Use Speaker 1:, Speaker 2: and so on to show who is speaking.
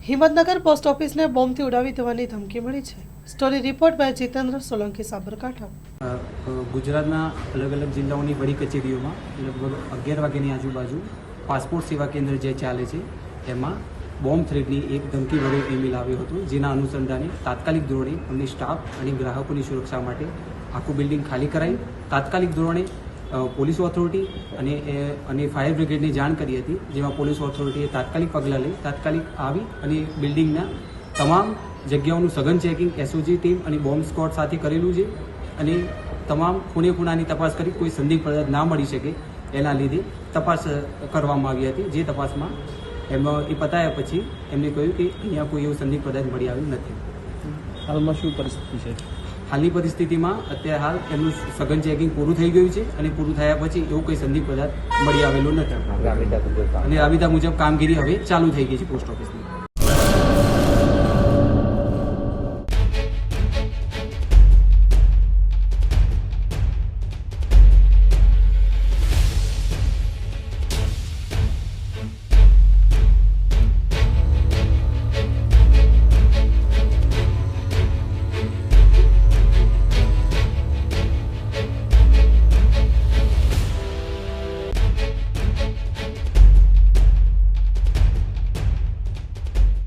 Speaker 1: Himmatnagar post ઓફિસને બોમ્બથી ઉડાવી દેવાની ધમકી મળી છે। Story report by Jitendra Solanki, Sabarkantha.
Speaker 2: ગુજરાતના અલગ અલગ જિલ્લાઓની વડી કચેરીઓમાં લગભગ 11 વાગ્યાની આજુબાજુ પાસપોર્ટ સેવા કેન્દ્ર જે ચાલે છે એમાં બોમ્બ થ્રેટની એક ધમકીભર્યો ઈમેલ આવ્યો હતો, જેના અનુસંધાને તાત્કાલિક ધોરણે અમને સ્ટાફ અને ગ્રાહકોની સુરક્ષા માટે આખું બિલ્ડિંગ ખાલી કરાવી તાત્કાલિક ધોરણે પોલીસ ઓથોરિટી અને ફાયર બ્રિગેડની જાણ કરી હતી, જેમાં પોલીસ ઓથોરિટીએ તાત્કાલિક પગલાં લઈ તાત્કાલિક આવી અને બિલ્ડિંગના તમામ જગ્યાઓનું સઘન ચેકિંગ એસઓજી ટીમ અને બોમ્બ સ્ક્વોડ સાથે કરેલું છે અને તમામ ખૂણે ખૂણાની તપાસ કરી કોઈ સંદિગ્ધ પદાર્થ ના મળી શકે એના લીધે તપાસ કરવામાં આવી હતી। જે તપાસમાં એમાં એ પતાયા પછી એમને કહ્યું કે અહીંયા કોઈ એવું સંદિગ્ધ પદાર્થ મળી આવ્યું નથી।
Speaker 3: હાલમાં શું પરિસ્થિતિ છે?
Speaker 2: હાલની પરિસ્થિતિમાં અત્યારે હાલ એમનું સઘન ચેકિંગ પૂરું થઈ ગયું છે અને પૂરું થયા પછી એવું કોઈ સંદિગ્ધ પદાર્થ મળી આવેલું નથી અને રાબેતા મુજબ કામગીરી હવે ચાલુ થઈ ગઈ છે પોસ્ટ ઓફિસની।